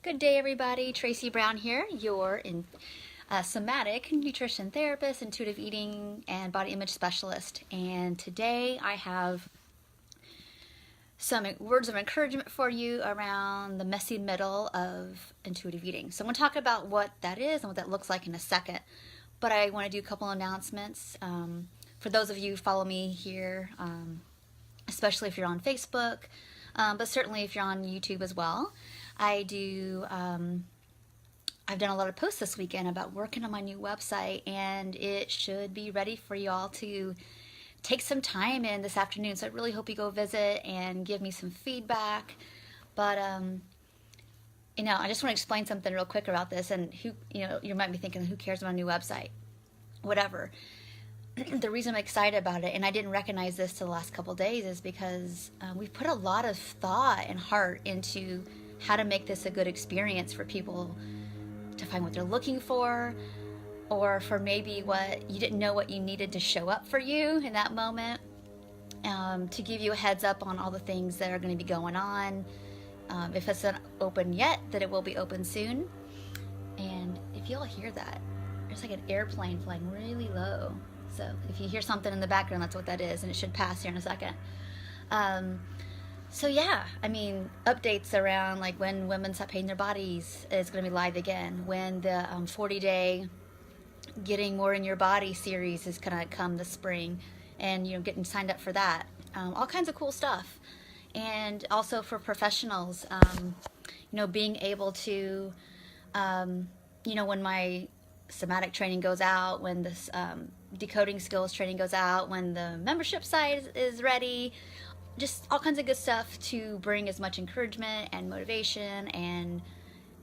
Good day, everybody. Tracy Brown here, your somatic nutrition therapist, intuitive eating, and body image specialist. And today I have some words of encouragement for you around the messy middle of intuitive eating. So I'm going to talk about what that is and what that looks like in a second. But I want to do a couple announcements. For those of you who follow me here, especially if you're on Facebook, but certainly if you're on YouTube as well. I've done a lot of posts this weekend about working on my new website, and it should be ready for you all to take some time in this afternoon. So I really hope you go visit and give me some feedback. But I just want to explain something real quick about this. And you might be thinking, who cares about a new website? Whatever. The reason I'm excited about it, and I didn't recognize this till the last couple of days, is because we've put a lot of thought and heart into how to make this a good experience for people to find what they're looking for, or for maybe what you didn't know what you needed to show up for you in that moment, to give you a heads up on all the things that are going to be going on. If it's not open yet, that it will be open soon. And if you all hear that, there's like an airplane flying really low. So if you hear something in the background, that's what that is, and it should pass here in a second. So yeah, updates around like when women stop hating their bodies is going to be live again. When the 40-day Getting More in Your Body series is going to come this spring, and getting signed up for that. All kinds of cool stuff. And also for professionals, being able to, when my somatic training goes out, when this decoding skills training goes out, when the membership site is ready, just all kinds of good stuff to bring as much encouragement and motivation and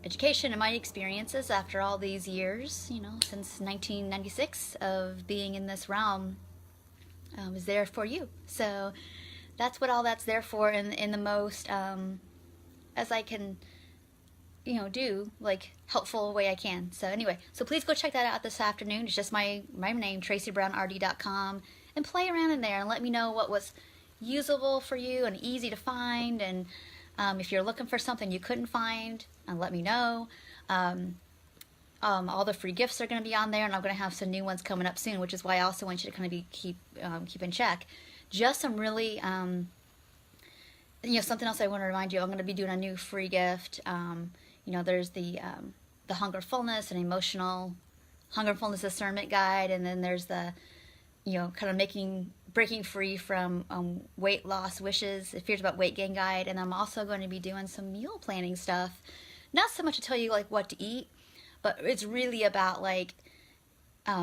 education and my experiences after all these years, since 1996 of being in this realm, is there for you. So that's what all that's there for in the most, as I can, do, like, helpful way I can. So anyway, so please go check that out this afternoon. It's just my name, tracybrownrd.com, and play around in there and let me know what was usable for you and easy to find. And if you're looking for something you couldn't find, let me know. All the free gifts are going to be on there, and I'm going to have some new ones coming up soon, which is why I also want you to kind of keep in check. Just some really, something else I want to remind you, I'm going to be doing a new free gift. There's the hunger fullness and emotional hunger fullness discernment guide, and then there's the, kind of breaking free from weight loss wishes, fears about weight gain guide. And I'm also going to be doing some meal planning stuff. Not so much to tell you like what to eat, but it's really about like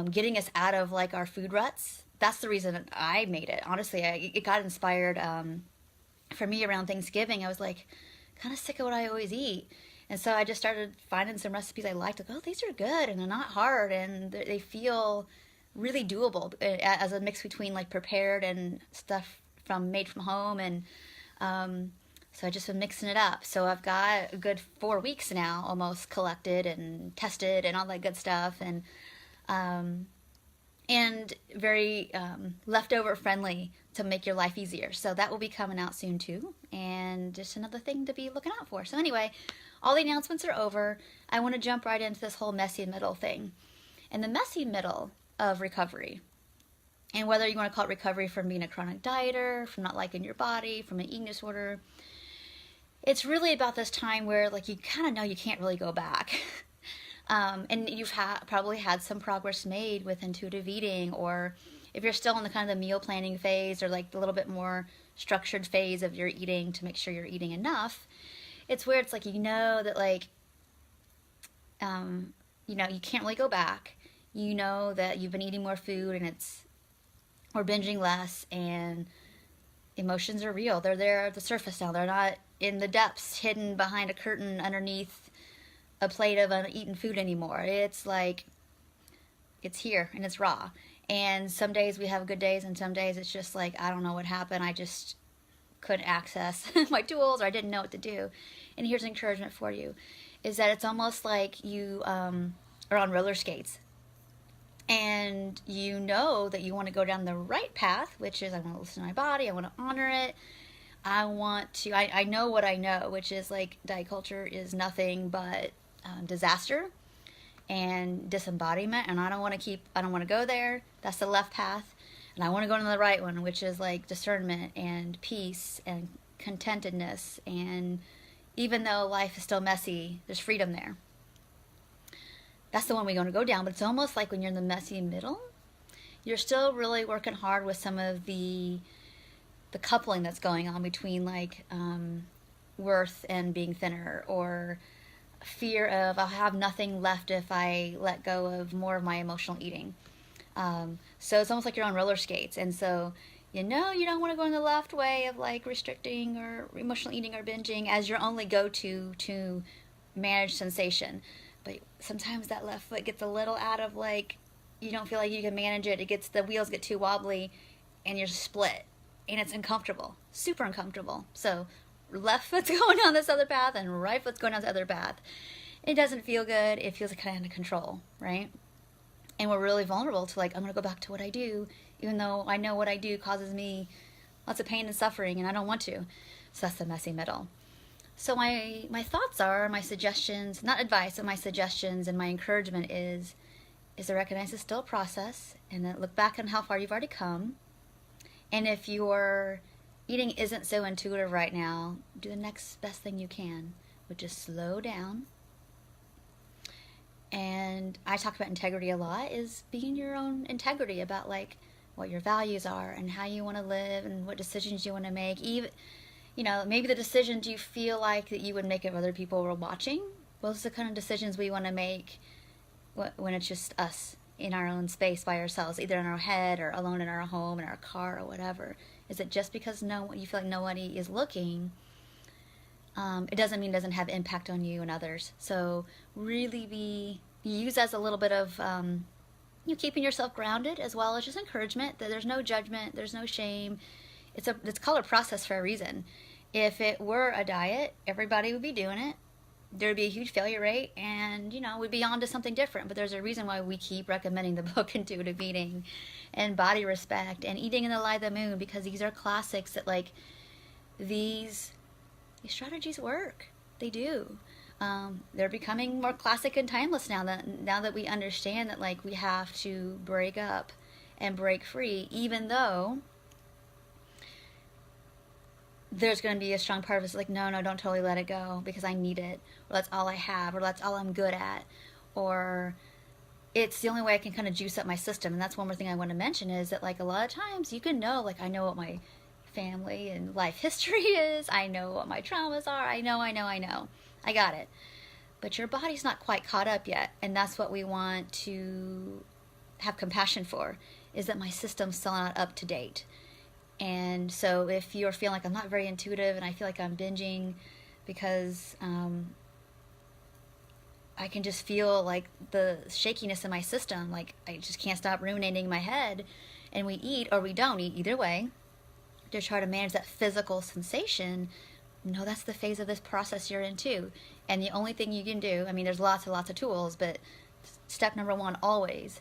getting us out of like our food ruts. That's the reason I made it. Honestly, it got inspired for me around Thanksgiving. I was like kind of sick of what I always eat. And so I just started finding some recipes I liked. Like, oh, these are good and they're not hard and they feel really doable as a mix between like prepared and stuff made from home. And so I just been mixing it up. So I've got a good 4 weeks now almost collected and tested and all that good stuff. And very leftover friendly to make your life easier. So that will be coming out soon too. And just another thing to be looking out for. So anyway, all the announcements are over. I want to jump right into this whole messy middle thing. And the messy middle of recovery, and whether you want to call it recovery from being a chronic dieter, from not liking your body, from an eating disorder, it's really about this time where like you kind of know you can't really go back. And you've probably had some progress made with intuitive eating, or if you're still in the kind of the meal planning phase or like the little bit more structured phase of your eating to make sure you're eating enough, it's where it's like that like you can't really go back. That you've been eating more food and or binging less, and emotions are real. They're there at the surface now. They're not in the depths, hidden behind a curtain underneath a plate of uneaten food anymore. It's like, it's here and it's raw. And some days we have good days, and some days it's just like, I don't know what happened. I just couldn't access my tools, or I didn't know what to do. And here's encouragement for you, is that it's almost like you are on roller skates. And that you want to go down the right path, which is I want to listen to my body, I want to honor it, I know what I know, which is like diet culture is nothing but disaster and disembodiment, and I don't want to go there. That's the left path. And I want to go to the right one, which is like discernment and peace and contentedness. And even though life is still messy, there's freedom there. That's the one we're going to go down. But it's almost like when you're in the messy middle, you're still really working hard with some of the coupling that's going on between like worth and being thinner, or fear of I'll have nothing left if I let go of more of my emotional eating. So it's almost like you're on roller skates, and so you don't want to go in the left way of like restricting or emotional eating or binging as your only go-to to manage sensation. But sometimes that left foot gets a little out of like, you don't feel like you can manage it. The wheels get too wobbly and you're split and it's uncomfortable, super uncomfortable. So left foot's going on this other path and right foot's going on this other path. It doesn't feel good. It feels like kind of under control, right? And we're really vulnerable to like, I'm going to go back to what I do, even though I know what I do causes me lots of pain and suffering and I don't want to. So that's the messy middle. So my thoughts are, my suggestions, not advice, but my suggestions and my encouragement is to recognize it's still a process, and then look back on how far you've already come. And if your eating isn't so intuitive right now, do the next best thing you can, which is slow down. And I talk about integrity a lot, is being your own integrity about like what your values are and how you want to live and what decisions you want to make. Even, maybe the decisions you feel like that you would make if other people were watching. Those are the kind of decisions we want to make when it's just us in our own space by ourselves, either in our head or alone in our home, in our car or whatever. Is it just because you feel like nobody is looking, it doesn't mean it doesn't have impact on you and others. So really use as a little bit of keeping yourself grounded, as well as just encouragement that there's no judgment, there's no shame. It's called a process for a reason. If it were a diet, everybody would be doing it. There would be a huge failure rate, and we'd be on to something different. But there's a reason why we keep recommending the book Intuitive Eating and Body Respect and Eating in the Light of the Moon, because these are classics that like these strategies work. They do. They're becoming more classic and timeless now that we understand that like we have to break up and break free, even though there's going to be a strong part of us like, no, don't totally let it go because I need it, or that's all I have, or that's all I'm good at, or it's the only way I can kind of juice up my system. And that's one more thing I want to mention, is that like a lot of times you can know, like I know what my family and life history is, I know what my traumas are, I know, I got it. But your body's not quite caught up yet, and that's what we want to have compassion for, is that my system's still not up to date. And so if you're feeling like I'm not very intuitive and I feel like I'm binging because I can just feel like the shakiness in my system, like I just can't stop ruminating in my head, and we eat or we don't eat, either way, to try to manage that physical sensation, no, that's the phase of this process you're in too. And the only thing you can do, there's lots and lots of tools, but step number one always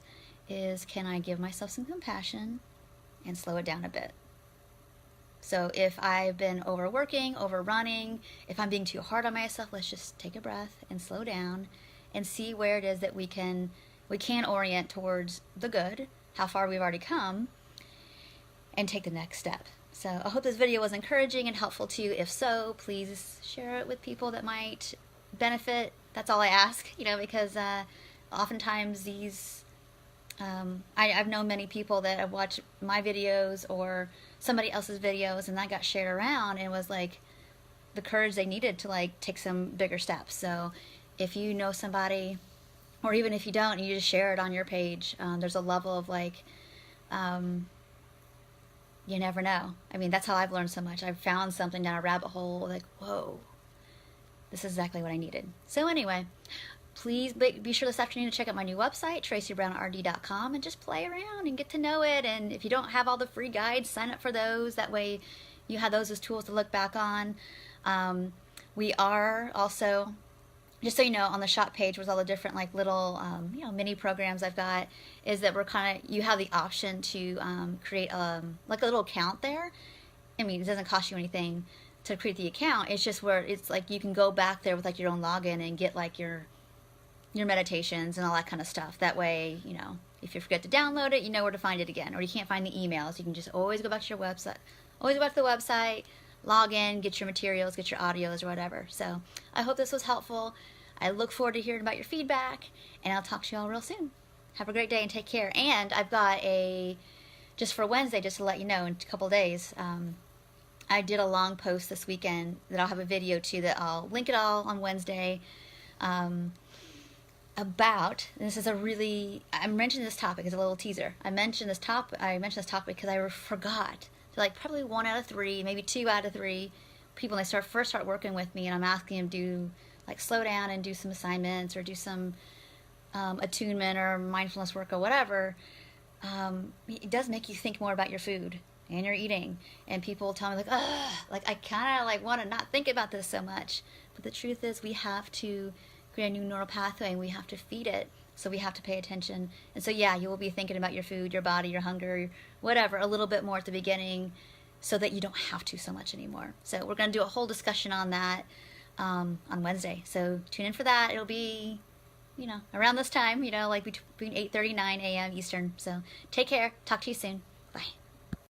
is, can I give myself some compassion and slow it down a bit? So if I've been overworking, overrunning, if I'm being too hard on myself, let's just take a breath and slow down and see where it is that we can orient towards the good, how far we've already come, and take the next step. So I hope this video was encouraging and helpful to you. If so, please share it with people that might benefit. That's all I ask, because oftentimes these, I've known many people that have watched my videos or somebody else's videos, and that got shared around and was like the courage they needed to like take some bigger steps. So if you know somebody, or even if you don't, you just share it on your page. There's a level of like, you never know. That's how I've learned so much. I've found something down a rabbit hole, like, whoa, this is exactly what I needed. So anyway, please be sure this afternoon to check out my new website, tracybrownrd.com, and just play around and get to know it. And if you don't have all the free guides, sign up for those. That way you have those as tools to look back on. We are also, just so you know, on the shop page with all the different like little mini programs I've got, is that you have the option to create like a little account there. I mean, it doesn't cost you anything to create the account. It's just where it's like you can go back there with like your own login and get like your meditations and all that kind of stuff. That way, you know, if you forget to download it, you know where to find it again. Or you can't find the emails, you can just always go back to your website. Always go back to the website, log in, get your materials, get your audios or whatever. So I hope this was helpful. I look forward to hearing about your feedback, and I'll talk to you all real soon. Have a great day and take care. And I've got just for Wednesday, just to let you know, in a couple days, I did a long post this weekend that I'll have a video to, that I'll link it all on Wednesday, about, and this is I'm mentioning this topic as a little teaser. I mentioned this topic because I forgot. So like probably 1 out of 3, maybe 2 out of 3 people, when they first start working with me, and I'm asking them to like slow down and do some assignments or do some attunement or mindfulness work or whatever, it does make you think more about your food and your eating. And people tell me like, ugh, like I kind of like want to not think about this so much. But the truth is, we have to create a new neural pathway, and we have to feed it. So we have to pay attention. And so yeah, you will be thinking about your food, your body, your hunger, whatever, a little bit more at the beginning, so that you don't have to so much anymore. So we're going to do a whole discussion on that on Wednesday. So tune in for that. It'll be, you know, around this time, you know, like between 8:30 and 9 a.m. Eastern. So take care. Talk to you soon. Bye.